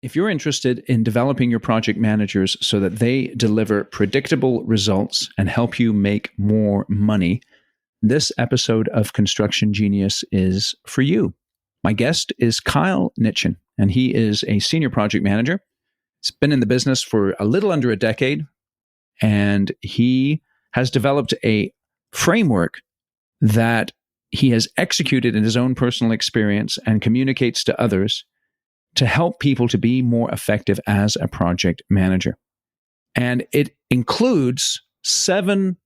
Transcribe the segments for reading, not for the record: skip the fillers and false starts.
If you're interested in developing your project managers so that they deliver predictable results and help you make more money, this episode of Construction Genius is for you. My guest is Kyle Nitchen, and he is a senior project manager. He's been in the business for a little under a decade, and he has developed a framework that he has executed in his own personal experience and communicates to others to help people to be more effective as a project manager. And it includes 7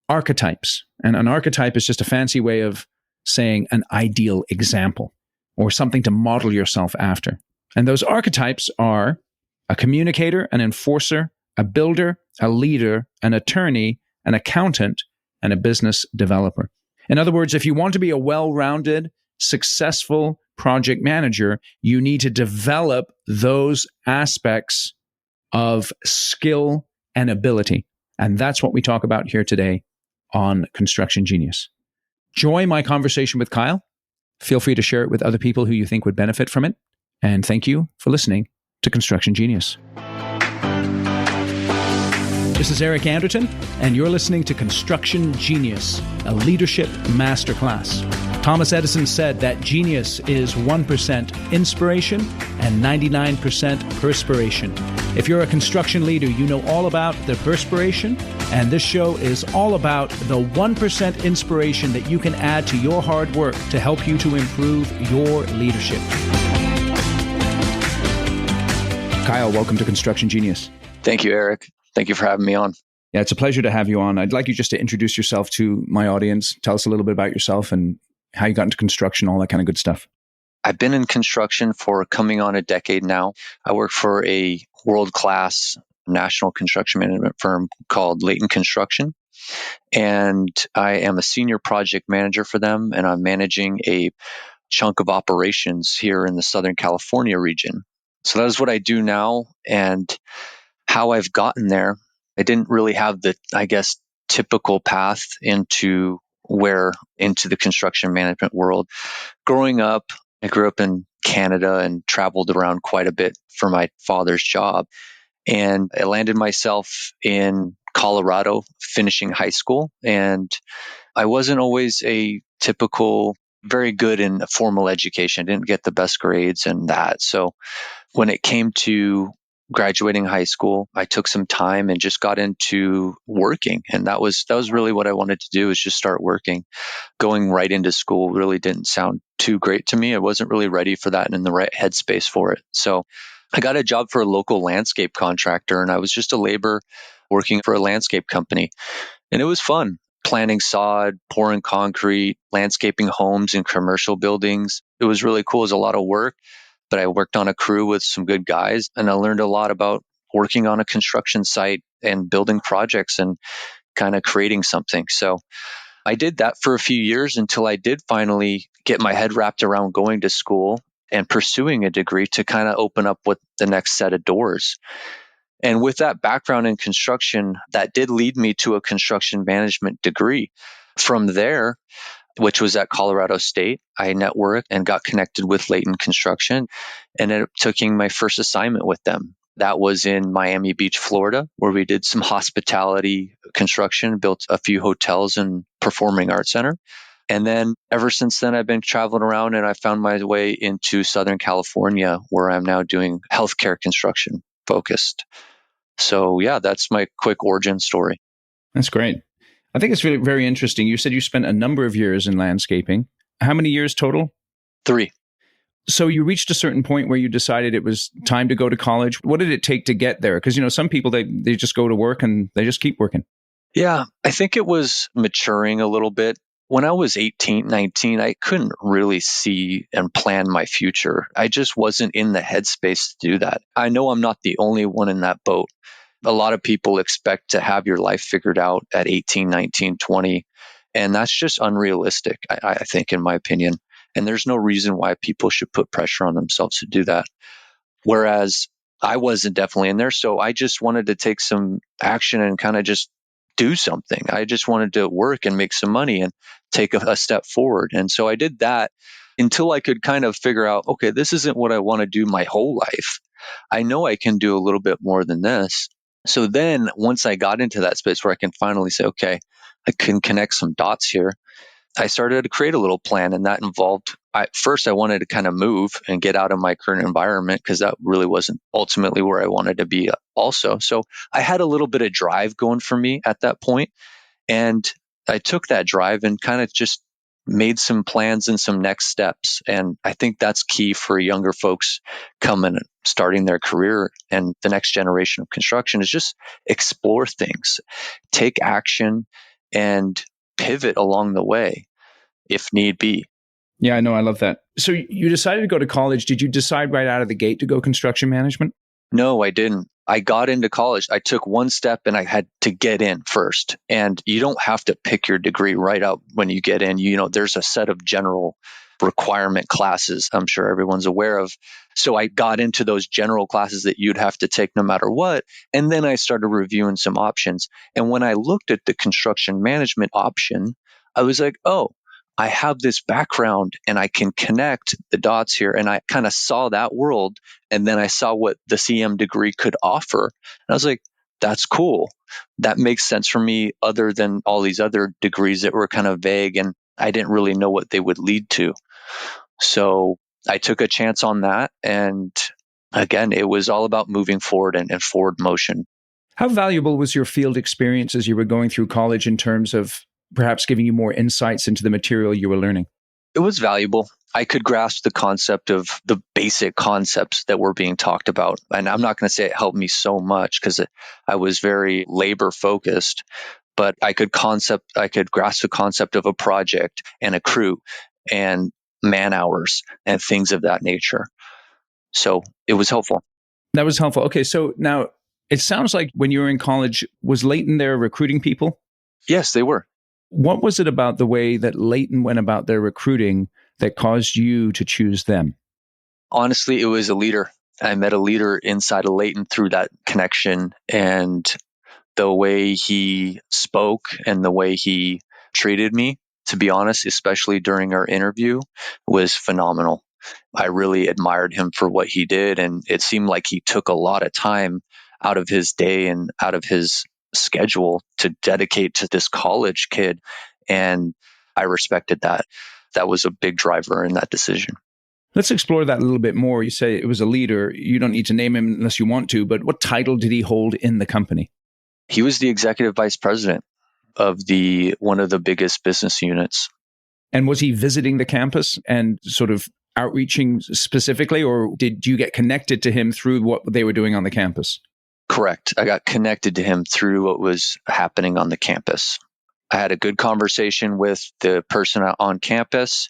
archetypes. And an archetype is just a fancy way of saying an ideal example or something to model yourself after. And those archetypes are a communicator, an enforcer, a builder, a leader, an attorney, an accountant, and a business developer. In other words, if you want to be a well-rounded, successful project manager, you need to develop those aspects of skill and ability. And that's what we talk about here today on Construction Genius. Enjoy my conversation with Kyle. Feel free to share it with other people who you think would benefit from it. And thank you for listening to Construction Genius. This is Eric Anderton, and you're listening to Construction Genius, a leadership masterclass. Thomas Edison said that genius is 1% inspiration and 99% perspiration. If you're a construction leader, you know all about the perspiration, and this show is all about the 1% inspiration that you can add to your hard work to help you to improve your leadership. Kyle, welcome to Construction Genius. Thank you, Eric. Thank you for having me on. Yeah, it's a pleasure to have you on. I'd like you just to introduce yourself to my audience. Tell us a little bit about yourself and how you got into construction, all that kind of good stuff. I've been in construction for coming on a decade now. I work for a world-class national construction management firm called Nitchen Construction. And I am a senior project manager for them, and I'm managing a chunk of operations here in the Southern California region. So that is what I do now. And how I've gotten there, I didn't really have the, typical path into the construction management world. Growing up, I grew up in Canada and traveled around quite a bit for my father's job. And I landed myself in Colorado finishing high school. And I wasn't always a typical, very good in formal education. I didn't get the best grades and that. So when it came to graduating high school, I took some time and just got into working. And that was really what I wanted to do, is just start working. Going right into school really didn't sound too great to me. I wasn't really ready for that and in the right headspace for it. So I got a job for a local landscape contractor, and I was just a laborer working for a landscape company. And it was fun, planting sod, pouring concrete, landscaping homes and commercial buildings. It was really cool. It was a lot of work. But I worked on a crew with some good guys, and I learned a lot about working on a construction site and building projects and kind of creating something. So I did that for a few years until I did finally get my head wrapped around going to school and pursuing a degree to kind of open up what the next set of doors. And with that background in construction, that did lead me to a construction management degree. From there, which was at Colorado State, I networked and got connected with Nitchen Construction and ended up taking my first assignment with them. That was in Miami Beach, Florida, where we did some hospitality construction, built a few hotels and performing arts center. And then ever since then, I've been traveling around, and I found my way into Southern California, where I'm now doing healthcare construction focused. So yeah, that's my quick origin story. That's great. I think it's really very interesting. You said you spent a number of years in landscaping. How many years total? 3. So you reached a certain point where you decided it was time to go to college. What did it take to get there? Because, some people, they just go to work and they just keep working. Yeah, I think it was maturing a little bit. When I was 18, 19, I couldn't really see and plan my future. I just wasn't in the headspace to do that. I know I'm not the only one in that boat. A lot of people expect to have your life figured out at 18, 19, 20, and that's just unrealistic, I think, in my opinion. And there's no reason why people should put pressure on themselves to do that. Whereas I wasn't definitely in there, so I just wanted to take some action and kind of just do something. I just wanted to work and make some money and take a step forward. And so I did that until I could kind of figure out, okay, this isn't what I want to do my whole life. I know I can do a little bit more than this. So then once I got into that space where I can finally say, okay, I can connect some dots here, I started to create a little plan, and that involved, first I wanted to kind of move and get out of my current environment because that really wasn't ultimately where I wanted to be also. So I had a little bit of drive going for me at that point, and I took that drive and kind of just made some plans and some next steps. And I think that's key for younger folks coming and starting their career and the next generation of construction is just explore things, take action, and pivot along the way if need be. Yeah, I know. I love that. So you decided to go to college. Did you decide right out of the gate to go construction management? No, I didn't. I got into college. I took one step and I had to get in first. And you don't have to pick your degree right out when you get in. There's a set of general requirement classes I'm sure everyone's aware of. So I got into those general classes that you'd have to take no matter what. And then I started reviewing some options. And when I looked at the construction management option, I was like, oh, I have this background and I can connect the dots here. And I kind of saw that world. And then I saw what the CM degree could offer. And I was like, that's cool. That makes sense for me, other than all these other degrees that were kind of vague and I didn't really know what they would lead to. So I took a chance on that. And again, it was all about moving forward and forward motion. How valuable was your field experience as you were going through college in terms of perhaps giving you more insights into the material you were learning? It was valuable. I could grasp the concept of the basic concepts that were being talked about. And I'm not going to say it helped me so much because I was very labor focused, but I could grasp the concept of a project and a crew and man hours and things of that nature. So it was helpful. That was helpful. Okay, so now it sounds like when you were in college, was Leighton there recruiting people? Yes, they were. What was it about the way that Leighton went about their recruiting that caused you to choose them? Honestly, it was a leader. I met a leader inside of Leighton through that connection, and the way he spoke and the way he treated me, to be honest, especially during our interview, was phenomenal. I really admired him for what he did, and it seemed like he took a lot of time out of his day and out of his schedule to dedicate to this college kid, and I respected that. That was a big driver in that decision. Let's explore that a little bit more. You say it was a leader. You don't need to name him unless you want to, but what title did he hold in the company? He was the executive vice president of one of the biggest business units. And was he visiting the campus and sort of outreaching specifically, or did you get connected to him through what they were doing on the campus? Correct. I got connected to him through what was happening on the campus. I had a good conversation with the person on campus,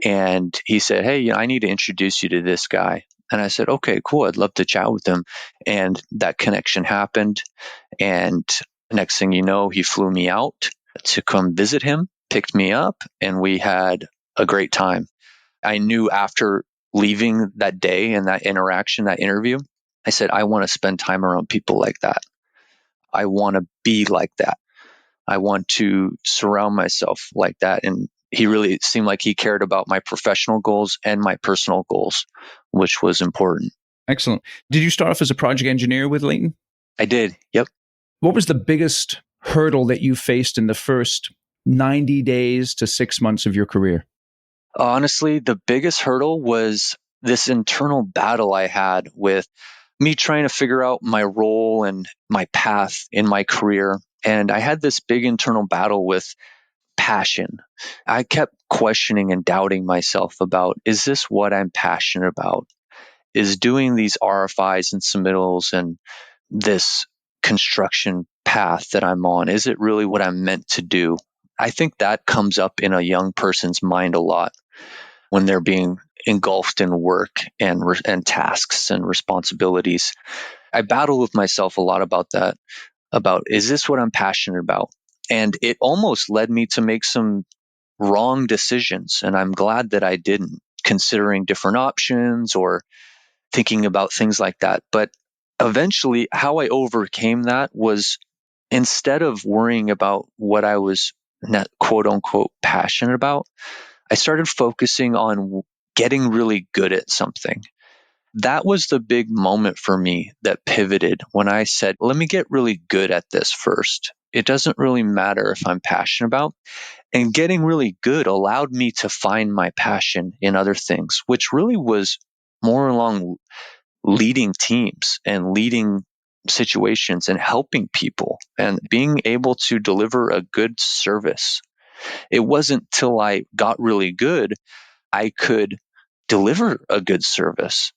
and he said, hey, I need to introduce you to this guy. And I said, okay, cool. I'd love to chat with him. And that connection happened. And next thing you know, he flew me out to come visit him, picked me up, and we had a great time. I knew after leaving that day and that interaction, that interview, I said, I want to spend time around people like that. I want to be like that. I want to surround myself like that. And he really seemed like he cared about my professional goals and my personal goals, which was important. Excellent. Did you start off as a project engineer with Leighton? I did. Yep. What was the biggest hurdle that you faced in the first 90 days to 6 months of your career? Honestly, the biggest hurdle was this internal battle I had with me trying to figure out my role and my path in my career. And I had this big internal battle with passion. I kept questioning and doubting myself about, is this what I'm passionate about? Is doing these RFIs and submittals and this construction path that I'm on, is it really what I'm meant to do? I think that comes up in a young person's mind a lot when they're being engulfed in work and tasks and responsibilities. I battle with myself a lot about that, about, is this what I'm passionate about? And it almost led me to make some wrong decisions. And I'm glad that I didn't, considering different options or thinking about things like that. But eventually, how I overcame that was, instead of worrying about what I was not quote unquote passionate about, I started focusing on getting really good at something. That was the big moment for me that pivoted when I said, let me get really good at this first. It doesn't really matter if I'm passionate about. And getting really good allowed me to find my passion in other things, which really was more along leading teams and leading situations and helping people and being able to deliver a good service. It wasn't till I got really good I could deliver a good service.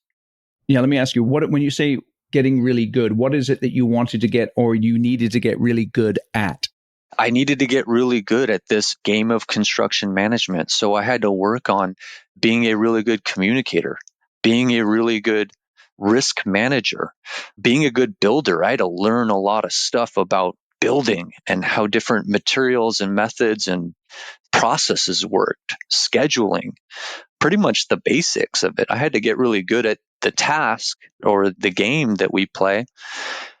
Yeah, let me ask you, when you say getting really good, what is it that you wanted to get or you needed to get really good at? I needed to get really good at this game of construction management. So I had to work on being a really good communicator, being a really good risk manager, being a good builder. I had to learn a lot of stuff about building and how different materials and methods and processes worked, scheduling, pretty much the basics of it. I had to get really good at the task or the game that we play.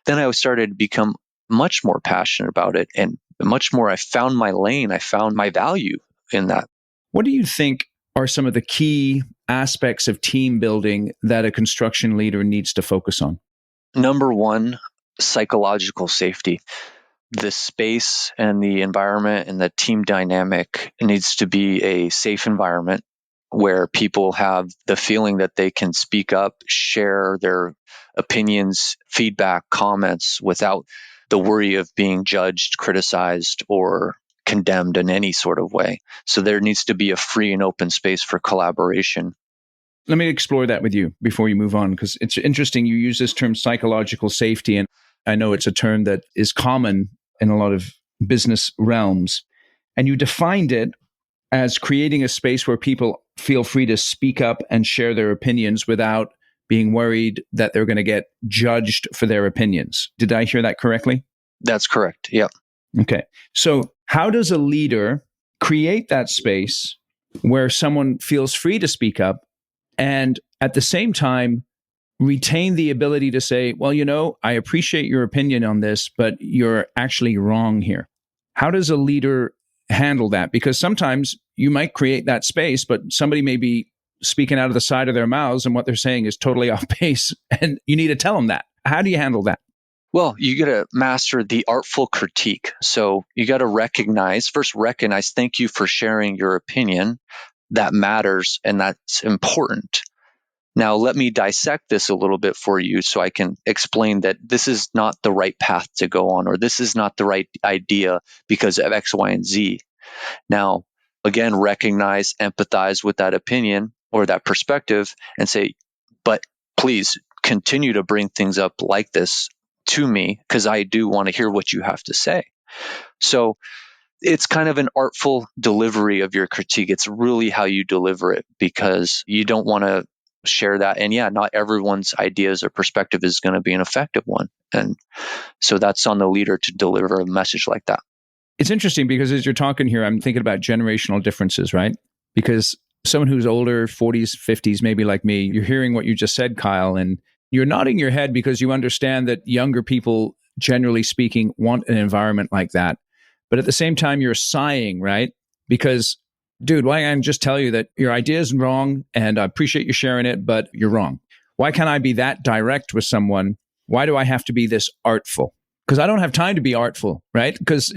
Then I started to become much more passionate about it and much more. I found my lane. I found my value in that. What do you think are some of the key aspects of team building that a construction leader needs to focus on? Number one, psychological safety. The space and the environment and the team dynamic needs to be a safe environment where people have the feeling that they can speak up, share their opinions, feedback, comments without the worry of being judged, criticized, or condemned in any sort of way. So there needs to be a free and open space for collaboration. Let me explore that with you before you move on, because it's interesting. You use this term psychological safety, and I know it's a term that is common in a lot of business realms. And you defined it as creating a space where people feel free to speak up and share their opinions without being worried that they're going to get judged for their opinions. Did I hear that correctly? That's correct. Yep. Okay. So how does a leader create that space where someone feels free to speak up and at the same time retain the ability to say, well, I appreciate your opinion on this, but you're actually wrong here? How does a leader handle that? Because sometimes you might create that space, but somebody may be speaking out of the side of their mouths and what they're saying is totally off base, and you need to tell them that. How do you handle that? Well, you got to master the artful critique. So you got to recognize, thank you for sharing your opinion. That matters and that's important. Now, let me dissect this a little bit for you so I can explain that this is not the right path to go on, or this is not the right idea because of X, Y, and Z. Now, again, recognize, empathize with that opinion or that perspective and say, but please continue to bring things up like this to me because I do want to hear what you have to say. So it's kind of an artful delivery of your critique. It's really how you deliver it because you don't want to share that. And yeah, not everyone's ideas or perspective is going to be an effective one. And so that's on the leader to deliver a message like that. It's interesting because as you're talking here, I'm thinking about generational differences, right? Because someone who's older, 40s, 50s, maybe like me, you're hearing what you just said, Kyle, and you're nodding your head because you understand that younger people, generally speaking, want an environment like that. But at the same time, you're sighing, right? Because, dude, why can't I just tell you that your idea is wrong and I appreciate you sharing it, but you're wrong? Why can't I be that direct with someone? Why do I have to be this artful? Because I don't have time to be artful, right? Because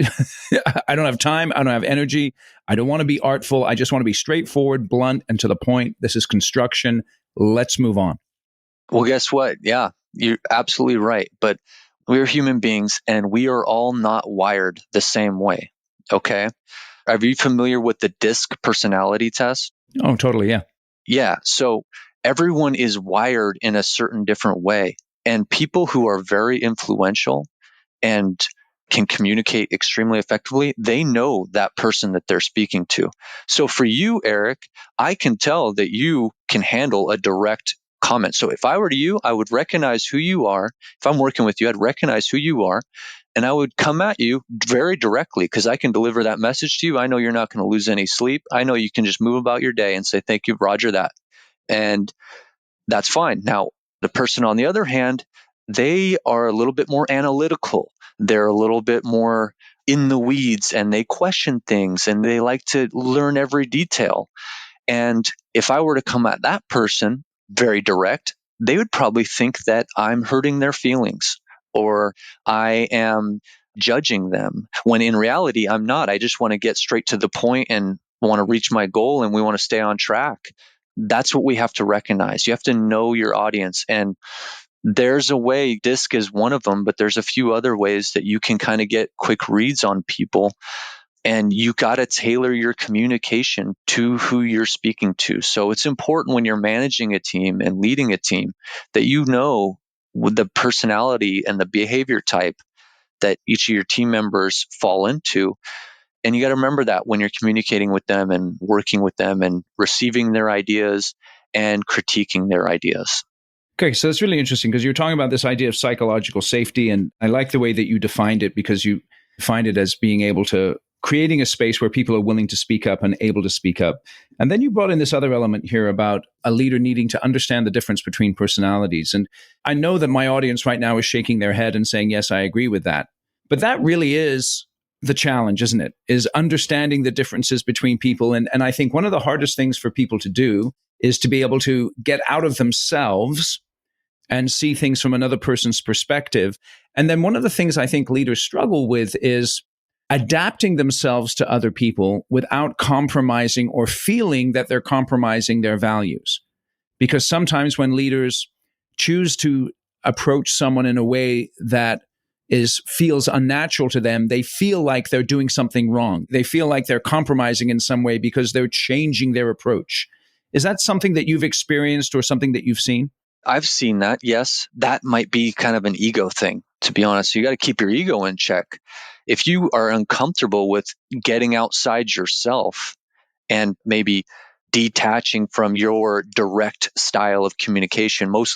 I don't have time. I don't have energy. I don't want to be artful. I just want to be straightforward, blunt, and to the point. This is construction. Let's move on. Well, guess what? Yeah, you're absolutely right. But we're human beings and we are all not wired the same way. Okay. Are you familiar with the DISC personality test? Oh, totally. Yeah. Yeah. So everyone is wired in a certain different way. And people who are very influential and can communicate extremely effectively, they know that person that they're speaking to. So for you, Eric, I can tell that you can handle a direct comment. So if I were to you, I would recognize who you are. If I'm working with you, I'd recognize who you are. And I would come at you very directly because I can deliver that message to you. I know you're not going to lose any sleep. I know you can just move about your day and say, thank you, Roger that. And that's fine. Now, the person on the other hand, they are a little bit more analytical. They're a little bit more in the weeds and they question things and they like to learn every detail. And if I were to come at that person very direct, they would probably think that I'm hurting their feelings or I am judging them, when in reality, I'm not. I just want to get straight to the point and want to reach my goal, and we want to stay on track. That's what we have to recognize. You have to know your audience. And there's a way, DISC is one of them, but there's a few other ways that you can kind of get quick reads on people. And you got to tailor your communication to who you're speaking to. So it's important when you're managing a team and leading a team that you know with the personality and the behavior type that each of your team members fall into. And you got to remember that when you're communicating with them and working with them and receiving their ideas and critiquing their ideas. Okay, so that's really interesting because you're talking about this idea of psychological safety. And I like the way that you defined it, because you find it as being able to creating a space where people are willing to speak up and able to speak up. And then you brought in this other element here about a leader needing to understand the difference between personalities. And I know that my audience right now is shaking their head and saying, yes, I agree with that. But that really is the challenge, isn't it? Is understanding the differences between people. And I think one of the hardest things for people to do is to be able to get out of themselves and see things from another person's perspective. And then one of the things I think leaders struggle with is adapting themselves to other people without compromising or feeling that they're compromising their values. Because sometimes when leaders choose to approach someone in a way that feels unnatural to them, they feel like they're doing something wrong. They feel like they're compromising in some way because they're changing their approach. Is that something that you've experienced or something that you've seen? I've seen that, yes. That might be kind of an ego thing, to be honest. You got to keep your ego in check. If you are uncomfortable with getting outside yourself and maybe detaching from your direct style of communication, most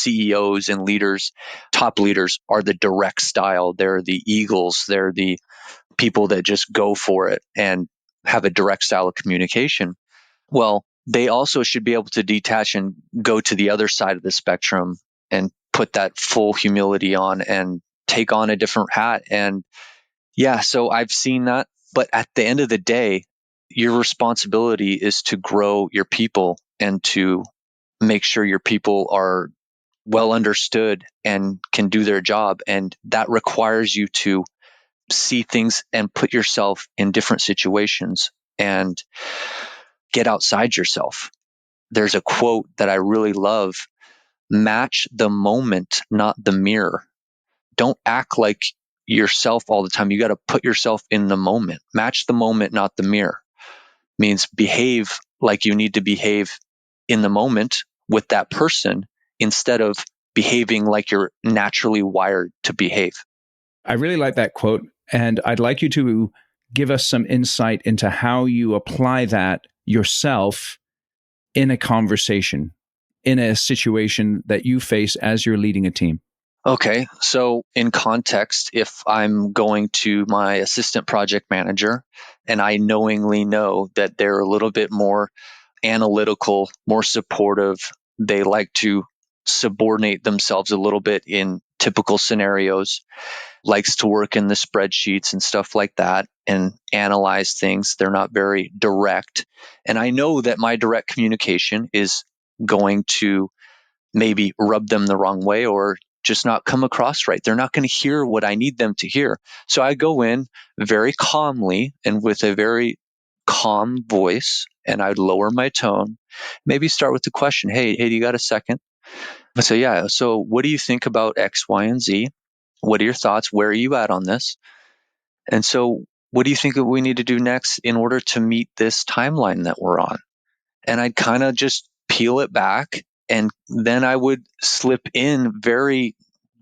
CEOs and leaders, top leaders are the direct style. They're the eagles. They're the people that just go for it and have a direct style of communication. Well, they also should be able to detach and go to the other side of the spectrum and put that full humility on and take on a different hat. And yeah, so I've seen that. But at the end of the day, your responsibility is to grow your people and to make sure your people are well understood and can do their job. And that requires you to see things and put yourself in different situations and get outside yourself. There's a quote that I really love: match the moment, not the mirror. Don't act like yourself all the time. You got to put yourself in the moment. Match the moment, not the mirror. Means behave like you need to behave in the moment with that person instead of behaving like you're naturally wired to behave. I really like that quote. And I'd like you to give us some insight into how you apply that yourself in a conversation, in a situation that you face as you're leading a team. Okay, so in context, if I'm going to my assistant project manager and I knowingly know that they're a little bit more analytical, more supportive, they like to subordinate themselves a little bit in typical scenarios, likes to work in the spreadsheets and stuff like that and analyze things. They're not very direct. And I know that my direct communication is going to maybe rub them the wrong way or just not come across right. They're not going to hear what I need them to hear. So I go in very calmly and with a very calm voice, and I'd lower my tone, maybe start with the question, hey, do you got a second? I say, yeah. So what do you think about X, Y, and Z? What are your thoughts? Where are you at on this? And so what do you think that we need to do next in order to meet this timeline that we're on? And I'd kind of just peel it back. And then I would slip in very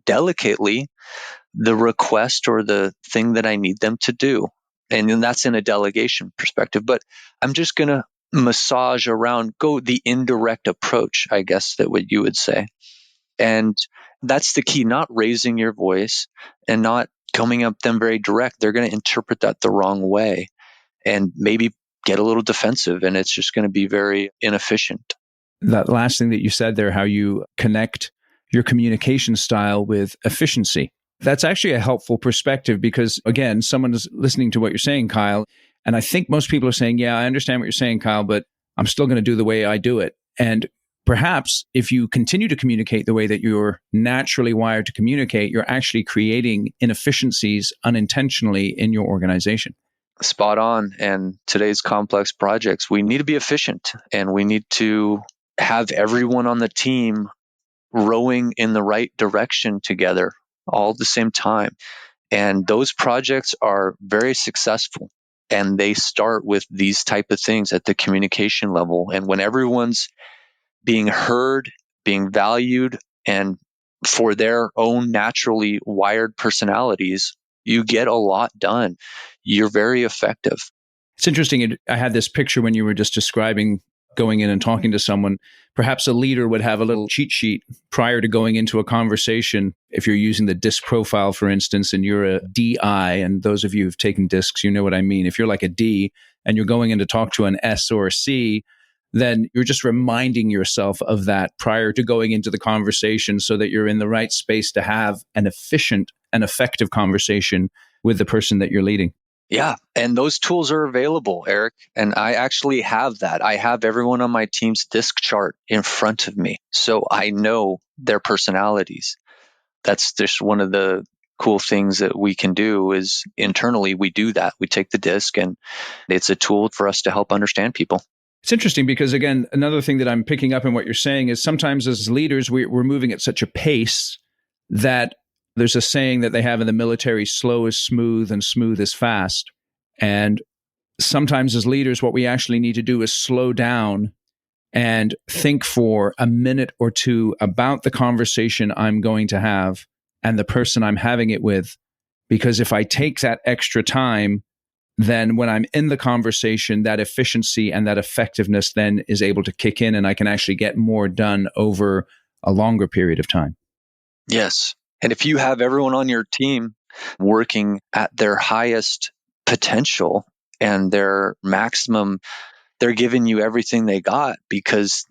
delicately the request or the thing that I need them to do. And then that's in a delegation perspective. But I'm just going to massage around, go the indirect approach, I guess that what you would say. And that's the key, not raising your voice and not coming up them very direct. They're going to interpret that the wrong way and maybe get a little defensive, and it's just going to be very inefficient. That last thing that you said there, how you connect your communication style with efficiency. That's actually a helpful perspective because, again, someone is listening to what you're saying, Kyle, and I think most people are saying, yeah, I understand what you're saying, Kyle, but I'm still going to do the way I do it. And perhaps if you continue to communicate the way that you're naturally wired to communicate, you're actually creating inefficiencies unintentionally in your organization. Spot on. And today's complex projects, we need to be efficient, and we need to have everyone on the team rowing in the right direction together all at the same time. And those projects are very successful. And they start with these type of things at the communication level. And when everyone's being heard, being valued, and for their own naturally wired personalities, you get a lot done. You're very effective. It's interesting. I had this picture when you were just describing going in and talking to someone. Perhaps a leader would have a little cheat sheet prior to going into a conversation. If you're using the DISC profile, for instance, and you're a DI, and those of you who've taken DISCs, you know what I mean. If you're like a D and you're going in to talk to an S or a C, then you're just reminding yourself of that prior to going into the conversation so that you're in the right space to have an efficient and effective conversation with the person that you're leading. Yeah. And those tools are available, Eric. And I actually have that. I have everyone on my team's DISC chart in front of me. So I know their personalities. That's just one of the cool things that we can do is internally we do that. We take the DISC, and it's a tool for us to help understand people. It's interesting because, again, another thing that I'm picking up in what you're saying is sometimes as leaders, we're moving at such a pace that there's a saying that they have in the military, slow is smooth and smooth is fast. And sometimes as leaders, what we actually need to do is slow down and think for a minute or two about the conversation I'm going to have and the person I'm having it with. Because if I take that extra time, then when I'm in the conversation, that efficiency and that effectiveness then is able to kick in, and I can actually get more done over a longer period of time. Yes. And if you have everyone on your team working at their highest potential and their maximum, they're giving you everything they got, because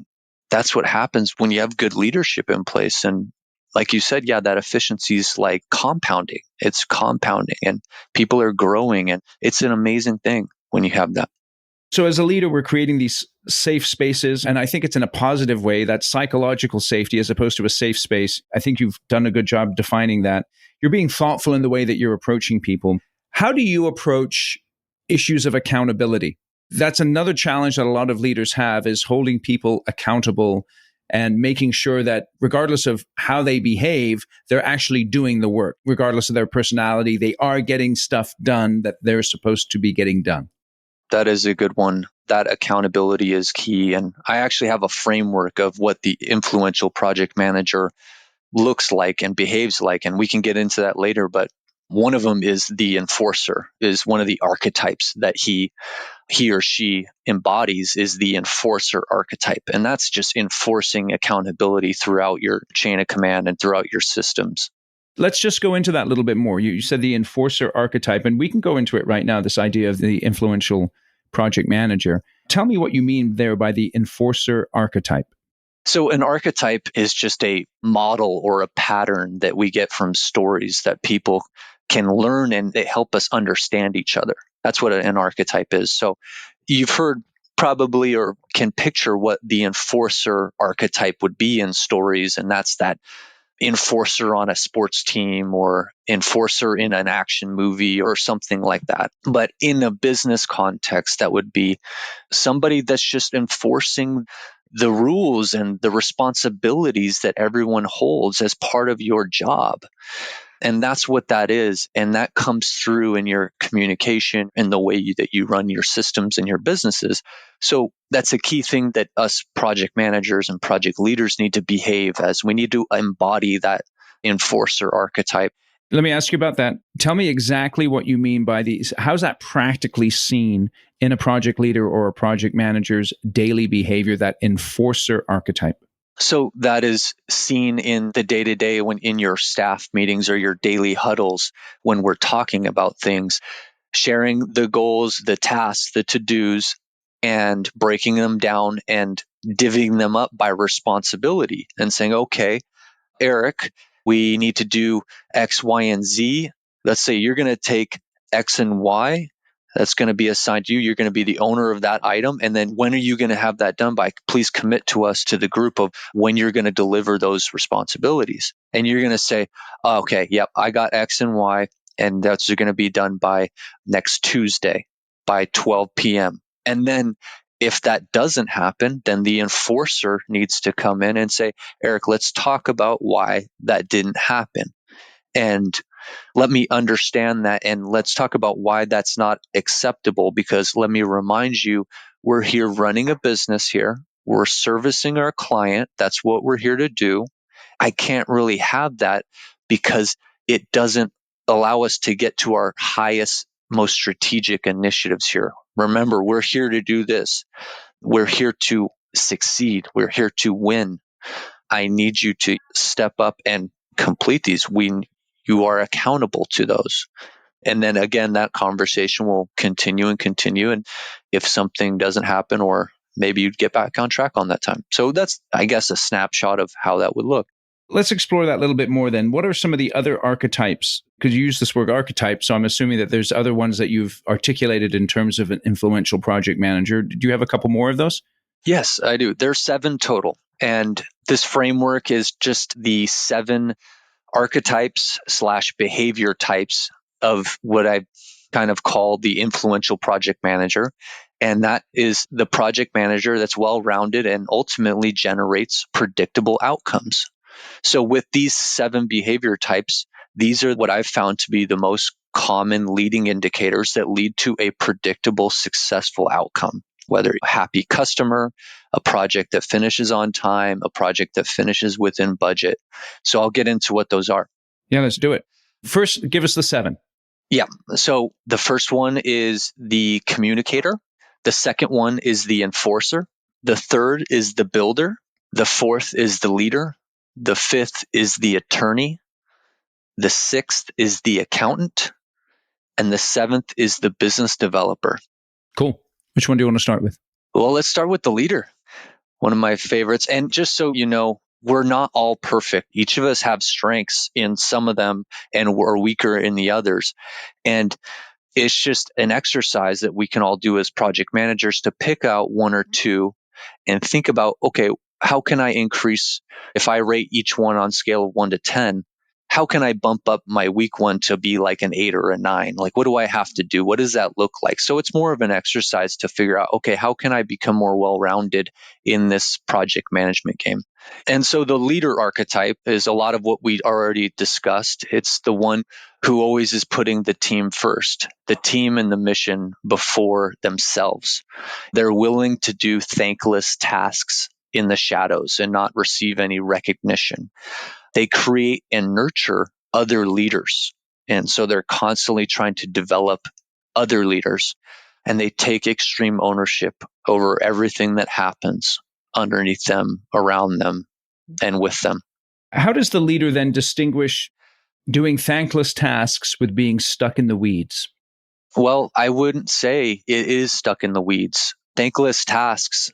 that's what happens when you have good leadership in place. And like you said, yeah, that efficiency is like compounding. It's compounding and people are growing, and it's an amazing thing when you have that. So as a leader, we're creating these safe spaces, and I think it's in a positive way, that psychological safety as opposed to a safe space. I think you've done a good job defining that. You're being thoughtful in the way that you're approaching people. How do you approach issues of accountability? That's another challenge that a lot of leaders have, is holding people accountable and making sure that regardless of how they behave, they're actually doing the work. Regardless of their personality, they are getting stuff done that they're supposed to be getting done. That is a good one. That accountability is key. And I actually have a framework of what the influential project manager looks like and behaves like, and we can get into that later. But one of them is the enforcer, is one of the archetypes that he or she embodies, is the enforcer archetype. And that's just enforcing accountability throughout your chain of command and throughout your systems. Let's just go into that a little bit more. You said the enforcer archetype, and we can go into it right now, this idea of the influential project manager. Tell me what you mean there by the enforcer archetype. So an archetype is just a model or a pattern that we get from stories that people can learn, and they help us understand each other. That's what an archetype is. So you've heard probably or can picture what the enforcer archetype would be in stories, and that's that enforcer on a sports team or enforcer in an action movie or something like that. But in a business context, that would be somebody that's just enforcing the rules and the responsibilities that everyone holds as part of your job. And that's what that is. And that comes through in your communication and the way that you run your systems and your businesses. So that's a key thing that us project managers and project leaders need to behave as. We need to embody that enforcer archetype. Let me ask you about that. Tell me exactly what you mean by these. How's that practically seen in a project leader or a project manager's daily behavior, that enforcer archetype? So that is seen in the day-to-day, when in your staff meetings or your daily huddles, when we're talking about things, sharing the goals, the tasks, the to-dos, and breaking them down and divvying them up by responsibility and saying, okay, Eric, we need to do X, Y, and Z. Let's say you're going to take X and Y. that's going to be assigned to you. You're going to be the owner of that item. And then when are you going to have that done by? Please commit to us to the group of when you're going to deliver those responsibilities. And you're going to say, oh, okay, yep, I got X and Y, and that's going to be done by next Tuesday by 12 p.m. And then if that doesn't happen, then the enforcer needs to come in and say, Eric, let's talk about why that didn't happen. And let me understand that. And let's talk about why that's not acceptable, because let me remind you, we're here running a business here. We're servicing our client. That's what we're here to do. I can't really have that because it doesn't allow us to get to our highest, most strategic initiatives here. Remember, we're here to do this. We're here to succeed. We're here to win. I need you to step up and complete these. You are accountable to those. And then again, that conversation will continue and continue. And if something doesn't happen, or maybe you'd get back on track on that time. So that's, I guess, a snapshot of how that would look. Let's explore that a little bit more then. What are some of the other archetypes? Because you use this word archetype, so I'm assuming that there's other ones that you've articulated in terms of an influential project manager. Do you have a couple more of those? Yes, I do. There's 7 total. And this framework is just the 7 archetypes / behavior types of what I kind of call the influential project manager. And that is the project manager that's well-rounded and ultimately generates predictable outcomes. So with these 7 behavior types, these are what I've found to be the most common leading indicators that lead to a predictable, successful outcome, whether a happy customer, a project that finishes on time, a project that finishes within budget. So I'll get into what those are. Yeah, let's do it. First, give us the 7. Yeah. So the first one is the communicator. The second one is the enforcer. The third is the builder. The fourth is the leader. The fifth is the attorney. The sixth is the accountant. And the seventh is the business developer. Cool. Which one do you want to start with? Well, let's start with the leader. One of my favorites. And just so you know, we're not all perfect. Each of us have strengths in some of them and we're weaker in the others. And it's just an exercise that we can all do as project managers to pick out 1 or 2 and think about, okay, how can I increase, if I rate each one on scale of 1 to 10, how can I bump up my weak one to be like an 8 or a 9? Like, what do I have to do? What does that look like? So it's more of an exercise to figure out, okay, how can I become more well-rounded in this project management game? And so the leader archetype is a lot of what we already discussed. It's the one who always is putting the team first, the team and the mission before themselves. They're willing to do thankless tasks in the shadows and not receive any recognition. They create and nurture other leaders. And so they're constantly trying to develop other leaders, and they take extreme ownership over everything that happens underneath them, around them, and with them. How does the leader then distinguish doing thankless tasks with being stuck in the weeds? Well, I wouldn't say it is stuck in the weeds. Thankless tasks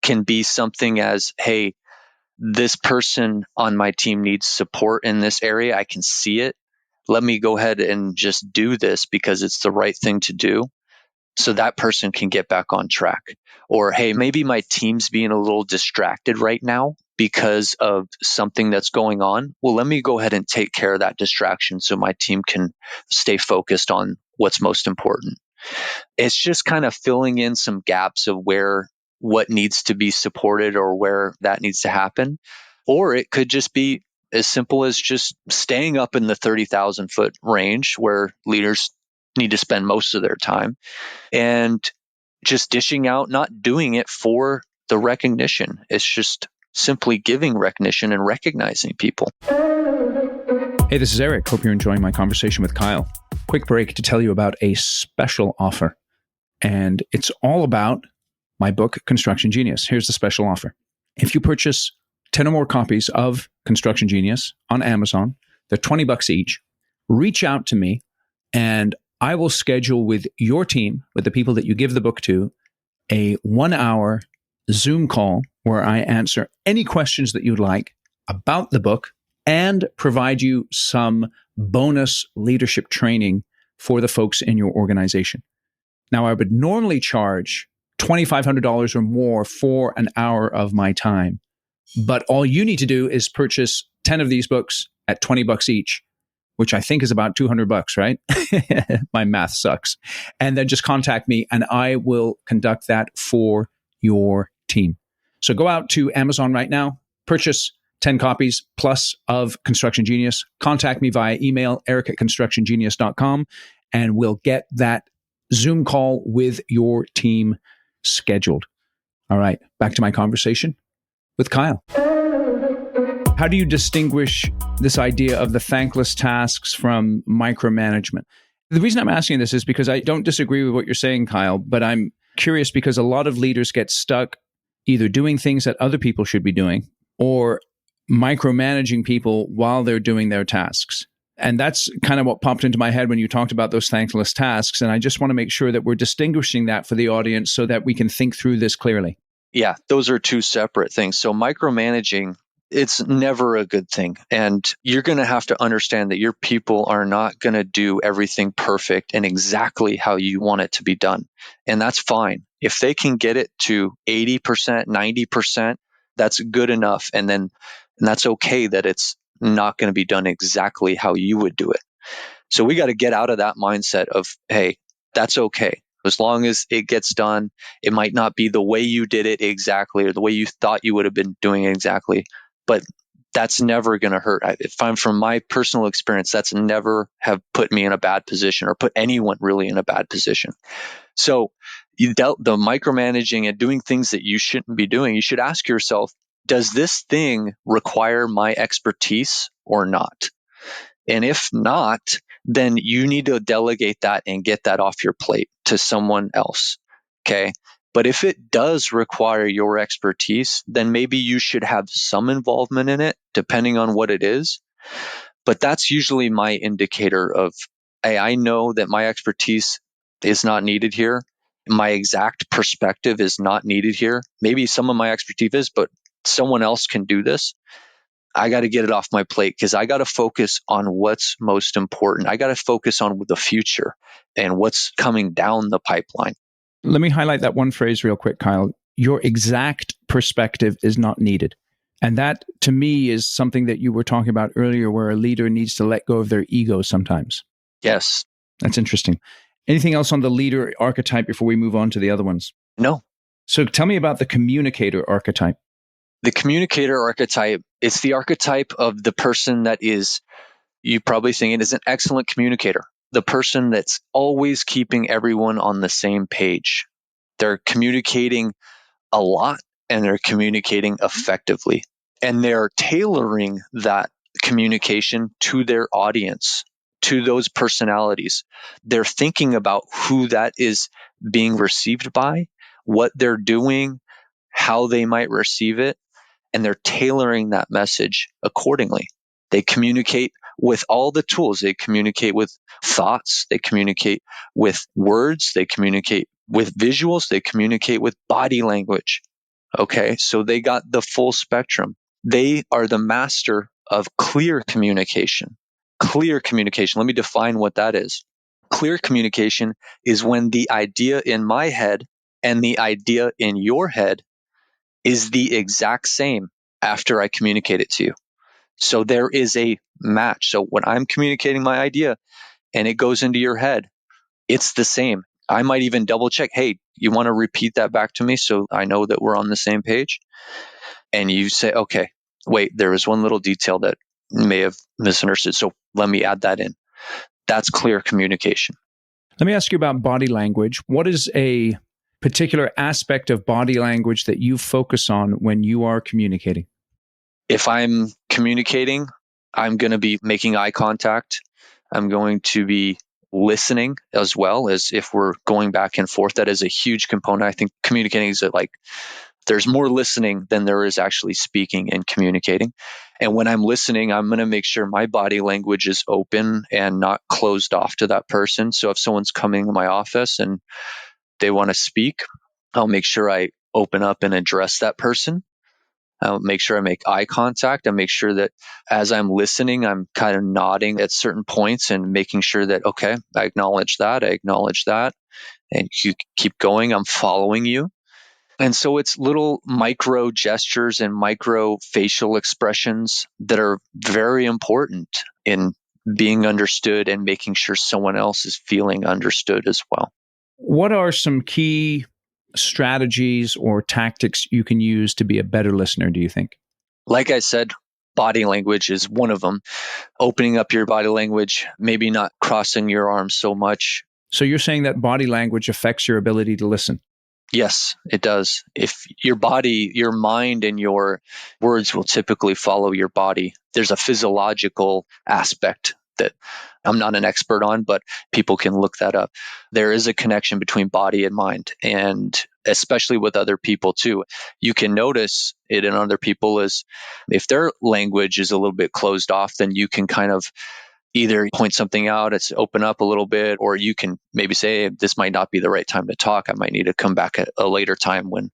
can be something as, hey, this person on my team needs support in this area. I can see it. Let me go ahead and just do this because it's the right thing to do, so that person can get back on track. Or, hey, maybe my team's being a little distracted right now because of something that's going on. Well, let me go ahead and take care of that distraction so my team can stay focused on what's most important. It's just kind of filling in some gaps of what needs to be supported or where that needs to happen. Or it could just be as simple as just staying up in the 30,000 foot range where leaders need to spend most of their time, and just dishing out, not doing it for the recognition. It's just simply giving recognition and recognizing people. Hey, this is Eric. Hope you're enjoying my conversation with Kyle. Quick break to tell you about a special offer. And it's all about my book, Construction Genius. Here's the special offer. If you purchase 10 or more copies of Construction Genius on Amazon, they're $20 each. Reach out to me and I will schedule with your team, with the people that you give the book to, a 1-hour Zoom call where I answer any questions that you'd like about the book and provide you some bonus leadership training for the folks in your organization. Now, I would normally charge $2,500 or more for an hour of my time, but all you need to do is purchase 10 of these books at $20 each, which I think is about $200, right? My math sucks. And then just contact me and I will conduct that for your team. So go out to Amazon right now, purchase 10 copies plus of Construction Genius. Contact me via email, eric@constructiongenius.com, and we'll get that Zoom call with your team scheduled. All right, back to my conversation with Kyle. How do you distinguish this idea of the thankless tasks from micromanagement? The reason I'm asking this is because I don't disagree with what you're saying, Kyle, but I'm curious because a lot of leaders get stuck either doing things that other people should be doing or micromanaging people while they're doing their tasks. And that's kind of what popped into my head when you talked about those thankless tasks. And I just want to make sure that we're distinguishing that for the audience so that we can think through this clearly. Yeah, those are two separate things. So micromanaging, it's never a good thing. And you're going to have to understand that your people are not going to do everything perfect and exactly how you want it to be done. And that's fine. If they can get it to 80%, 90%, that's good enough. And that's okay that it's not going to be done exactly how you would do it. So we got to get out of that mindset of, hey, that's okay. As long as it gets done, it might not be the way you did it exactly or the way you thought you would have been doing it exactly, but that's never going to hurt. If I'm from my personal experience, that's never have put me in a bad position or put anyone really in a bad position. So you dealt the micromanaging and doing things that you shouldn't be doing. You should ask yourself, does this thing require my expertise or not? And if not, then you need to delegate that and get that off your plate to someone else. Okay. But if it does require your expertise, then maybe you should have some involvement in it, depending on what it is. But that's usually my indicator of, hey, I know that my expertise is not needed here. My exact perspective is not needed here. Maybe some of my expertise is, but someone else can do this. I got to get it off my plate because I got to focus on what's most important. I got to focus on the future and what's coming down the pipeline. Let me highlight that one phrase real quick, Kyle. Your exact perspective is not needed. And that, to me, is something that you were talking about earlier, where a leader needs to let go of their ego sometimes. Yes. That's interesting. Anything else on the leader archetype before we move on to the other ones? No. So tell me about the communicator archetype. The communicator archetype, it's the archetype of the person that is, you probably think it is an excellent communicator. The person that's always keeping everyone on the same page. They're communicating a lot and they're communicating effectively. And they're tailoring that communication to their audience, to those personalities. They're thinking about who that is being received by, what they're doing, how they might receive it, and they're tailoring that message accordingly. They communicate with all the tools. They communicate with thoughts. They communicate with words. They communicate with visuals. They communicate with body language. Okay, so they got the full spectrum. They are the master of clear communication. Clear communication. Let me define what that is. Clear communication is when the idea in my head and the idea in your head is the exact same after I communicate it to you. So there is a match. So when I'm communicating my idea and it goes into your head, it's the same. I might even double check, hey, you want to repeat that back to me so I know that we're on the same page? And you say, okay, wait, there was one little detail that may have misunderstood. So let me add that in. That's clear communication. Let me ask you about body language. What is a particular aspect of body language that you focus on when you are communicating? If I'm communicating, I'm going to be making eye contact. I'm going to be listening as well, as if we're going back and forth. That is a huge component. I think communicating is like there's more listening than there is actually speaking and communicating. And when I'm listening, I'm going to make sure my body language is open and not closed off to that person. So if someone's coming to my office and they want to speak, I'll make sure I open up and address that person. I'll make sure I make eye contact. I make sure that as I'm listening, I'm kind of nodding at certain points and making sure that, okay, I acknowledge that. And you keep going. I'm following you. And so it's little micro gestures and micro facial expressions that are very important in being understood and making sure someone else is feeling understood as well. What are some key strategies or tactics you can use to be a better listener, do you think? Like I said, body language is one of them. Opening up your body language, maybe not crossing your arms so much. So you're saying that body language affects your ability to listen? Yes, it does. If your body, your mind, and your words will typically follow your body. There's a physiological aspect that I'm not an expert on, but people can look that up. There is a connection between body and mind, and especially with other people too. You can notice it in other people is if their language is a little bit closed off, then you can kind of either point something out, it's open up a little bit, or you can maybe say, this might not be the right time to talk. I might need to come back at a later time when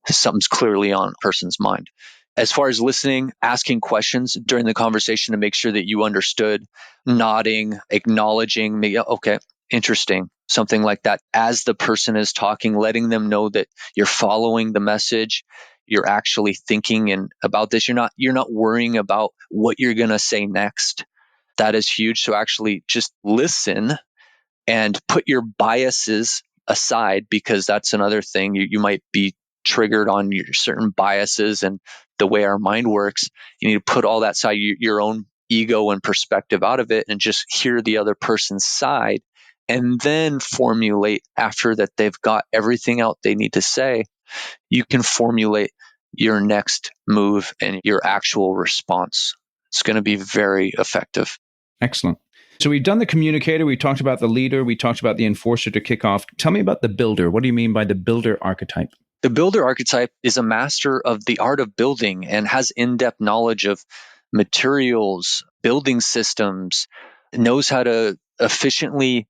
something's clearly on a person's mind. As far as listening, asking questions during the conversation to make sure that you understood, nodding, acknowledging, maybe, okay, interesting, something like that. As the person is talking, letting them know that you're following the message, you're actually thinking and about this. You're not worrying about what you're going to say next. That is huge. So actually just listen and put your biases aside, because that's another thing. You might be triggered on your certain biases and the way our mind works. You need to put all that side, your own ego and perspective out of it, and just hear the other person's side, and then formulate after that they've got everything out they need to say. You can formulate your next move and your actual response. It's going to be very effective. Excellent. So we've done the communicator, we talked about the leader, we talked about the enforcer to kick off. Tell me about the builder. What do you mean by the builder archetype? The builder archetype is a master of the art of building and has in-depth knowledge of materials, building systems, knows how to efficiently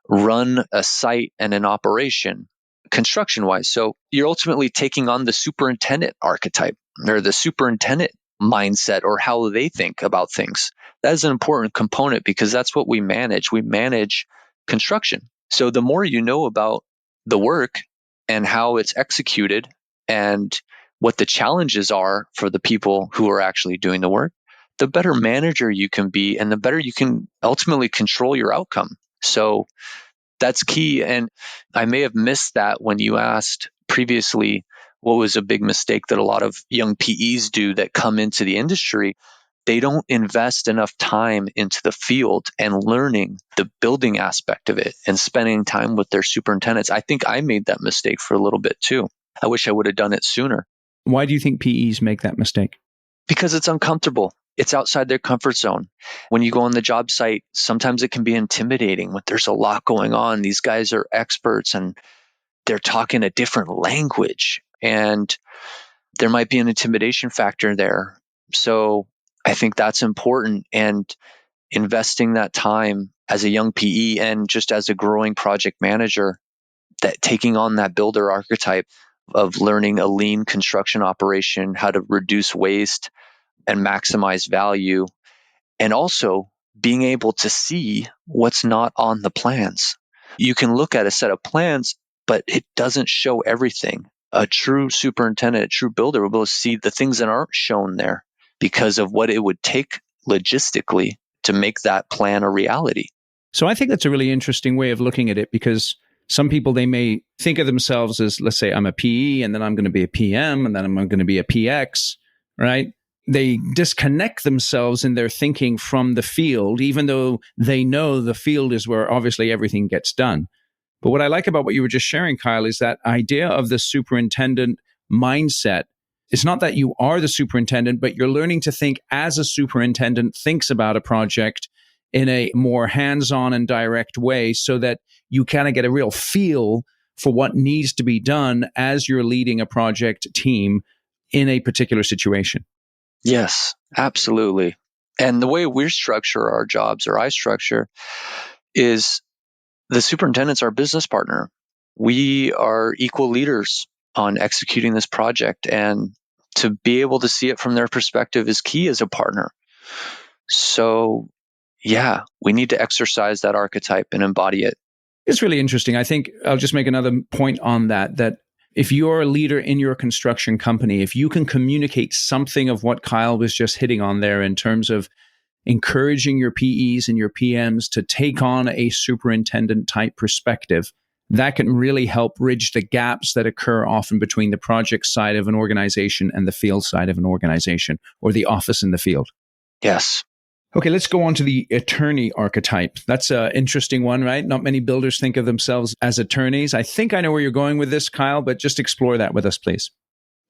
run a site and an operation construction-wise. So you're ultimately taking on the superintendent archetype or the superintendent mindset or how they think about things. That is an important component because that's what we manage. We manage construction. So the more you know about the work and how it's executed and what the challenges are for the people who are actually doing the work, the better manager you can be and the better you can ultimately control your outcome. So that's key. And I may have missed that when you asked previously what was a big mistake that a lot of young PEs do that come into the industry. They don't invest enough time into the field and learning the building aspect of it and spending time with their superintendents. I think I made that mistake for a little bit too. I wish I would have done it sooner. Why do you think PEs make that mistake? Because it's uncomfortable. It's outside their comfort zone. When you go on the job site, sometimes it can be intimidating when there's a lot going on. These guys are experts and they're talking a different language, and there might be an intimidation factor there. So I think that's important, and investing that time as a young PE and just as a growing project manager, that taking on that builder archetype of learning a lean construction operation, how to reduce waste and maximize value, and also being able to see what's not on the plans. You can look at a set of plans, but it doesn't show everything. A true superintendent, a true builder will be able to see the things that aren't shown there because of what it would take logistically to make that plan a reality. So I think that's a really interesting way of looking at it, because some people, they may think of themselves as, let's say, I'm a PE and then I'm going to be a PM and then I'm going to be a PX, right? They disconnect themselves in their thinking from the field, even though they know the field is where obviously everything gets done. But what I like about what you were just sharing, Kyle, is that idea of the superintendent mindset. It's not that you are the superintendent, but you're learning to think as a superintendent thinks about a project in a more hands-on and direct way, so that you kind of get a real feel for what needs to be done as you're leading a project team in a particular situation. Yes, absolutely. And the way we structure our jobs, or I structure, is the superintendent's our business partner. We are equal leaders on executing this project. And to be able to see it from their perspective is key as a partner. So, yeah, we need to exercise that archetype and embody it. It's really interesting. I think I'll just make another point on that if you're a leader in your construction company, if you can communicate something of what Kyle was just hitting on there in terms of encouraging your PEs and your PMs to take on a superintendent type perspective, that can really help bridge the gaps that occur often between the project side of an organization and the field side of an organization, or the office in the field. Yes. Okay, let's go on to the attorney archetype. That's an interesting one, right? Not many builders think of themselves as attorneys. I think I know where you're going with this, Kyle, but just explore that with us, please.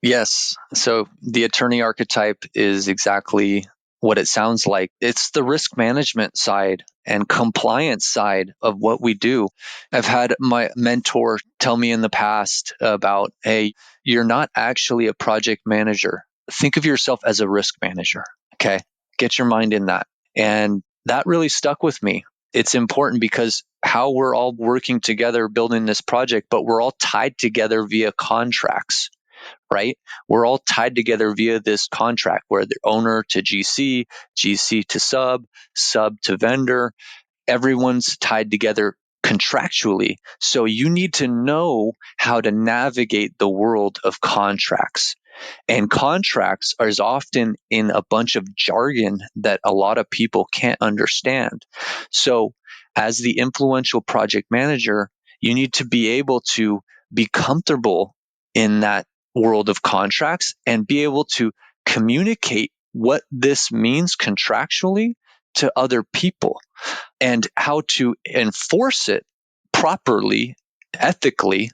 Yes. So the attorney archetype is exactly what it sounds like. It's the risk management side and compliance side of what we do. I've had my mentor tell me in the past about, hey, you're not actually a project manager. Think of yourself as a risk manager. Okay. Get your mind in that. And that really stuck with me. It's important because how we're all working together building this project, but we're all tied together via contracts, right? We're all tied together via this contract where the owner to GC, GC to sub, sub to vendor, everyone's tied together contractually. So you need to know how to navigate the world of contracts. And contracts are often in a bunch of jargon that a lot of people can't understand. So as the influential project manager, you need to be able to be comfortable in that world of contracts and be able to communicate what this means contractually to other people and how to enforce it properly, ethically,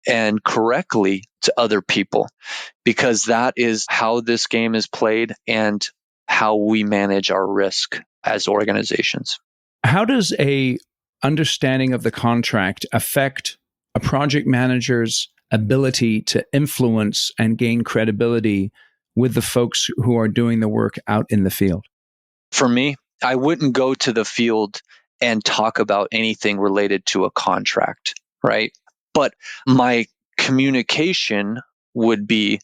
and correctly to other people, because that is how this game is played and how we manage our risk as organizations. How does a understanding of the contract affect a project manager's ability to influence and gain credibility with the folks who are doing the work out in the field? For me, I wouldn't go to the field and talk about anything related to a contract, right? But my communication would be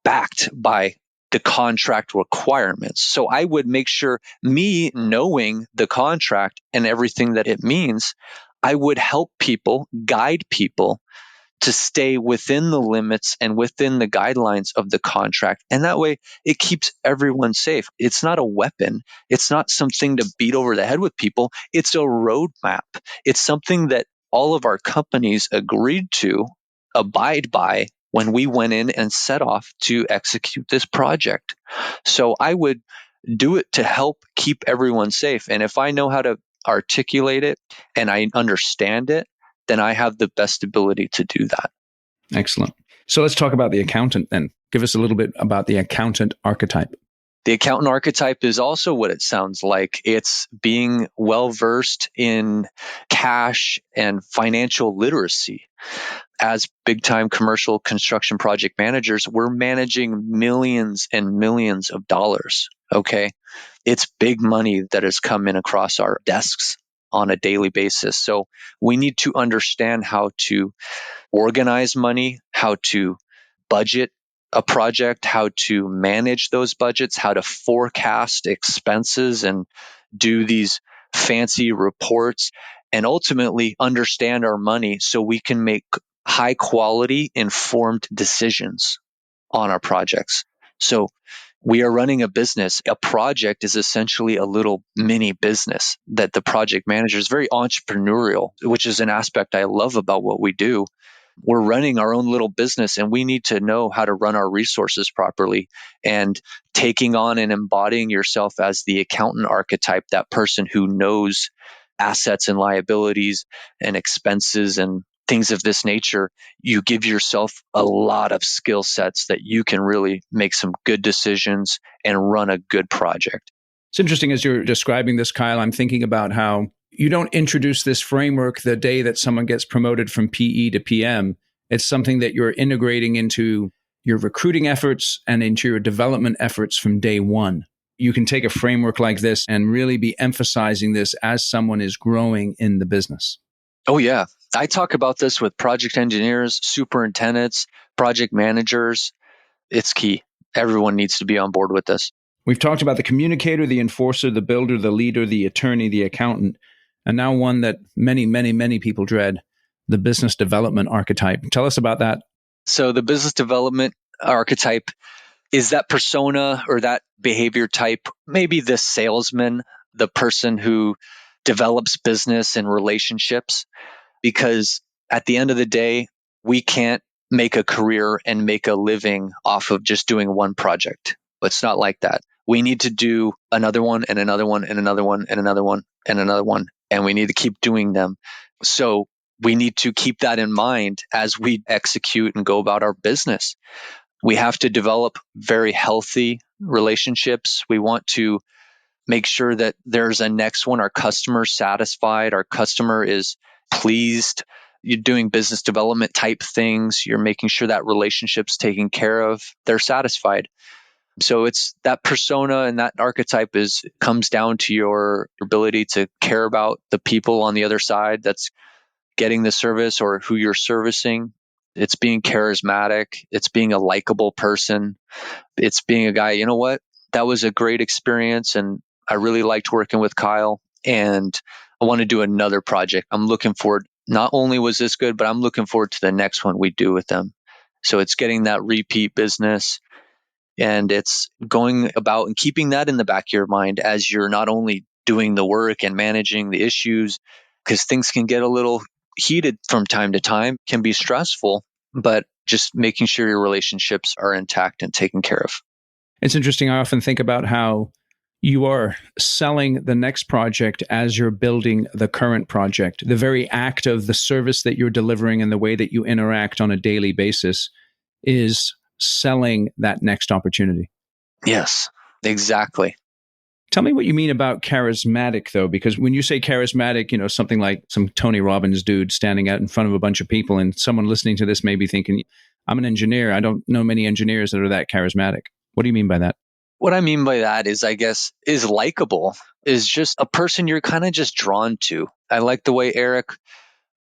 backed by the contract requirements. So I would make sure, me knowing the contract and everything that it means, I would help people, guide people to stay within the limits and within the guidelines of the contract. And that way it keeps everyone safe. It's not a weapon. It's not something to beat over the head with people. It's a roadmap. It's something that all of our companies agreed to abide by when we went in and set off to execute this project. So I would do it to help keep everyone safe. And if I know how to articulate it and I understand it, then I have the best ability to do that. Excellent. So let's talk about the accountant then. Give us a little bit about the accountant archetype. The accountant archetype is also what it sounds like. It's being well-versed in cash and financial literacy. As big-time commercial construction project managers, we're managing millions and millions of dollars, okay? It's big money that has come in across our desks on a daily basis. So we need to understand how to organize money, how to budget a project, how to manage those budgets, how to forecast expenses and do these fancy reports, and ultimately understand our money so we can make high quality informed decisions on our projects. So we are running a business. A project is essentially a little mini business that the project manager is very entrepreneurial, which is an aspect I love about what we do. We're running our own little business and we need to know how to run our resources properly. And taking on and embodying yourself as the accountant archetype, that person who knows assets and liabilities and expenses and things of this nature, you give yourself a lot of skill sets that you can really make some good decisions and run a good project. It's interesting as you're describing this, Kyle, I'm thinking about how you don't introduce this framework the day that someone gets promoted from PE to PM. It's something that you're integrating into your recruiting efforts and into your development efforts from day one. You can take a framework like this and really be emphasizing this as someone is growing in the business. Oh, yeah. I talk about this with project engineers, superintendents, project managers. It's key. everyone needs to be on board with this. We've talked about the communicator, the enforcer, the builder, the leader, the attorney, the accountant, and now one that many, many, many people dread, the business development archetype. Tell us about that. So the business development archetype is that persona or that behavior type, maybe the salesman, the person who develops business and relationships, because at the end of the day, we can't make a career and make a living off of just doing one project. It's not like that. We need to do another one and another one and another one and another one and another one, and we need to keep doing them. So we need to keep that in mind as we execute and go about our business. We have to develop very healthy relationships. We want to make sure that there's a next one. Our customer's satisfied. Our customer is pleased. You're doing business development type things. You're making sure that relationship's taken care of. They're satisfied. So it's that persona and that archetype comes down to your ability to care about the people on the other side that's getting the service or who you're servicing. It's being charismatic. It's being a likable person. It's being a guy, you know what? That was a great experience and I really liked working with Kyle and I want to do another project. I'm looking forward. Not only was this good, but I'm looking forward to the next one we do with them. So it's getting that repeat business and it's going about and keeping that in the back of your mind as you're not only doing the work and managing the issues, because things can get a little heated from time to time, can be stressful, but just making sure your relationships are intact and taken care of. It's interesting. I often think about how you are selling the next project as you're building the current project. The very act of the service that you're delivering and the way that you interact on a daily basis is selling that next opportunity. Yes, exactly. Tell me what you mean about charismatic, though, because when you say charismatic, something like some Tony Robbins dude standing out in front of a bunch of people and someone listening to this may be thinking, I'm an engineer. I don't know many engineers that are that charismatic. What do you mean by that? What I mean by that is, I guess, is likable, is just a person you're kind of just drawn to. I like the way Eric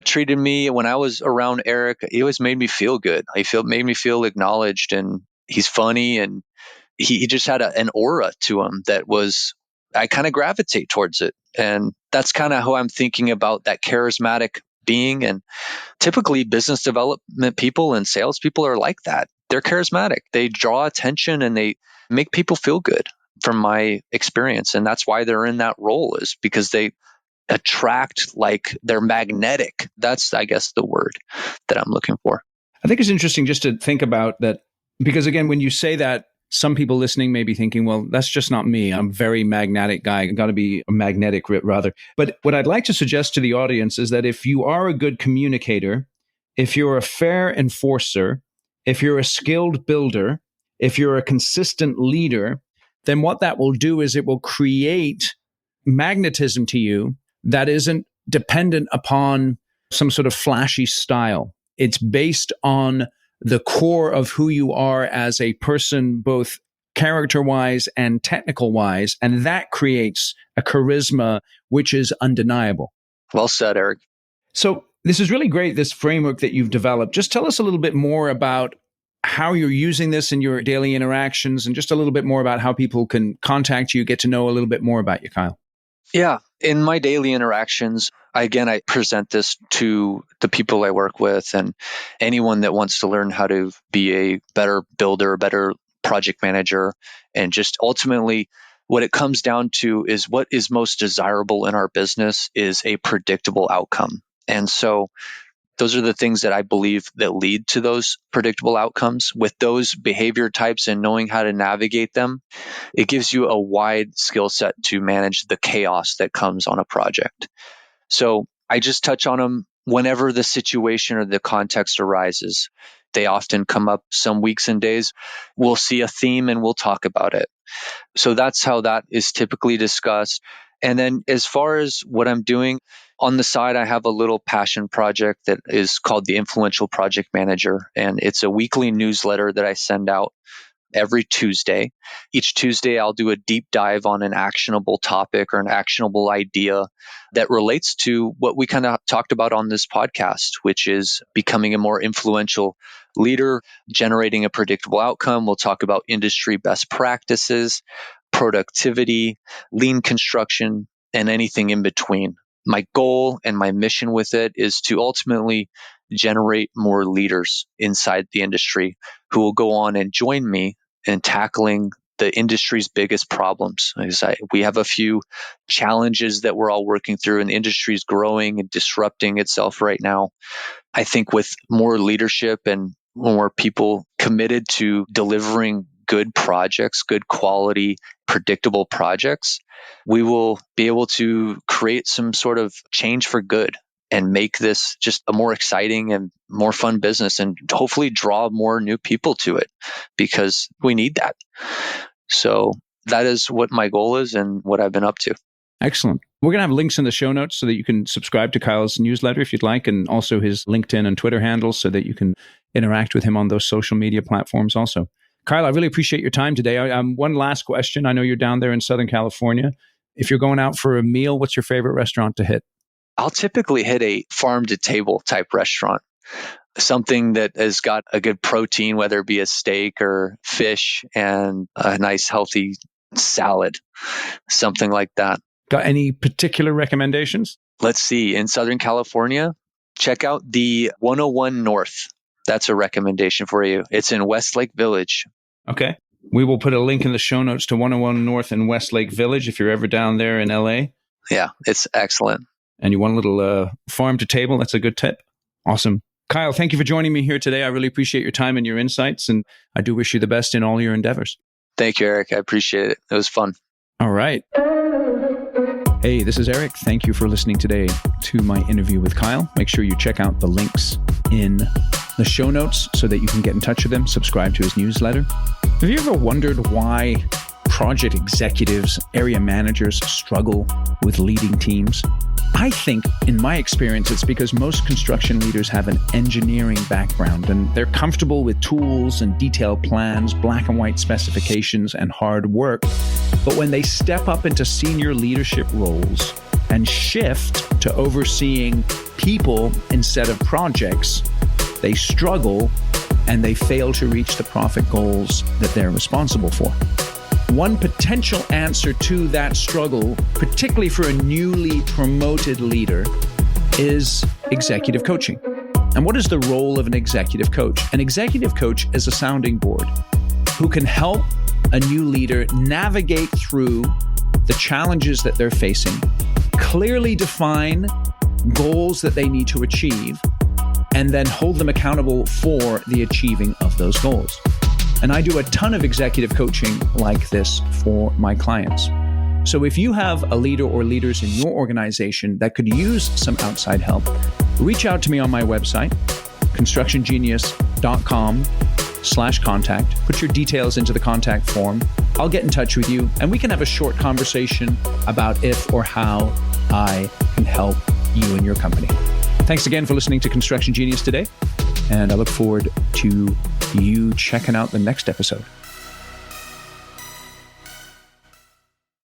treated me when I was around Eric. He always made me feel good. Made me feel acknowledged, and he's funny, and he just had an aura to him that was, I kind of gravitate towards it. And that's kind of how I'm thinking about that charismatic being. And typically business development people and salespeople are like that. They're charismatic. They draw attention and they make people feel good from my experience. And that's why they're in that role, is because they attract, like they're magnetic. That's, I guess, the word that I'm looking for. I think it's interesting just to think about that, because again, when you say that, some people listening may be thinking, well, that's just not me. I'm a very magnetic guy. I've got to be a magnetic rather. But what I'd like to suggest to the audience is that if you are a good communicator, if you're a fair enforcer, if you're a skilled builder, if you're a consistent leader, then what that will do is it will create magnetism to you that isn't dependent upon some sort of flashy style. It's based on the core of who you are as a person, both character-wise and technical-wise, and that creates a charisma which is undeniable. Well said, Eric. So this is really great, this framework that you've developed. Just tell us a little bit more about how you're using this in your daily interactions and just a little bit more about how people can contact you, get to know a little bit more about you, Kyle. Yeah. In my daily interactions, I present this to the people I work with and anyone that wants to learn how to be a better builder, a better project manager. And just ultimately, what it comes down to is what is most desirable in our business is a predictable outcome. And so those are the things that I believe that lead to those predictable outcomes. With those behavior types and knowing how to navigate them, it gives you a wide skill set to manage the chaos that comes on a project. So I just touch on them whenever the situation or the context arises. They often come up some weeks and days. We'll see a theme and we'll talk about it. So that's how that is typically discussed. And then as far as what I'm doing, on the side, I have a little passion project that is called the Influential Project Manager. And it's a weekly newsletter that I send out every Tuesday. Each Tuesday, I'll do a deep dive on an actionable topic or an actionable idea that relates to what we kind of talked about on this podcast, which is becoming a more influential leader, generating a predictable outcome. We'll talk about industry best practices, productivity, lean construction, and anything in between. My goal and my mission with it is to ultimately generate more leaders inside the industry who will go on and join me in tackling the industry's biggest problems. We have a few challenges that we're all working through, and the industry is growing and disrupting itself right now. I think with more leadership and more people committed to delivering good projects, good quality, predictable projects, we will be able to create some sort of change for good and make this just a more exciting and more fun business, and hopefully draw more new people to it, because we need that. So that is what my goal is and what I've been up to. Excellent. We're going to have links in the show notes so that you can subscribe to Kyle's newsletter if you'd like, and also his LinkedIn and Twitter handles so that you can interact with him on those social media platforms also. Kyle, I really appreciate your time today. One last question. I know you're down there in Southern California. If you're going out for a meal, what's your favorite restaurant to hit? I'll typically hit a farm-to-table type restaurant, something that has got a good protein, whether it be a steak or fish, and a nice healthy salad, something like that. Got any particular recommendations? Let's see. In Southern California, check out the 101 North. That's a recommendation for you. It's in Westlake Village. Okay. We will put a link in the show notes to 101 North in Westlake Village if you're ever down there in LA. Yeah, it's excellent. And you want a little farm to table, that's a good tip. Awesome. Kyle, thank you for joining me here today. I really appreciate your time and your insights, and I do wish you the best in all your endeavors. Thank you, Eric. I appreciate it. It was fun. All right. Hey, this is Eric. Thank you for listening today to my interview with Kyle. Make sure you check out the links in the show notes so that you can get in touch with him, subscribe to his newsletter. Have you ever wondered why project executives, area managers struggle with leading teams? I think, in my experience, it's because most construction leaders have an engineering background and they're comfortable with tools and detailed plans, black and white specifications, and hard work. But when they step up into senior leadership roles and shift to overseeing people instead of projects, they struggle and they fail to reach the profit goals that they're responsible for. One potential answer to that struggle, particularly for a newly promoted leader, is executive coaching. And what is the role of an executive coach? An executive coach is a sounding board who can help a new leader navigate through the challenges that they're facing, clearly define goals that they need to achieve, and then hold them accountable for the achieving of those goals. And I do a ton of executive coaching like this for my clients. So if you have a leader or leaders in your organization that could use some outside help, reach out to me on my website, constructiongenius.com/contact. Put your details into the contact form. I'll get in touch with you and we can have a short conversation about if or how I can help you and your company. Thanks again for listening to Construction Genius today. And I look forward to you checking out the next episode.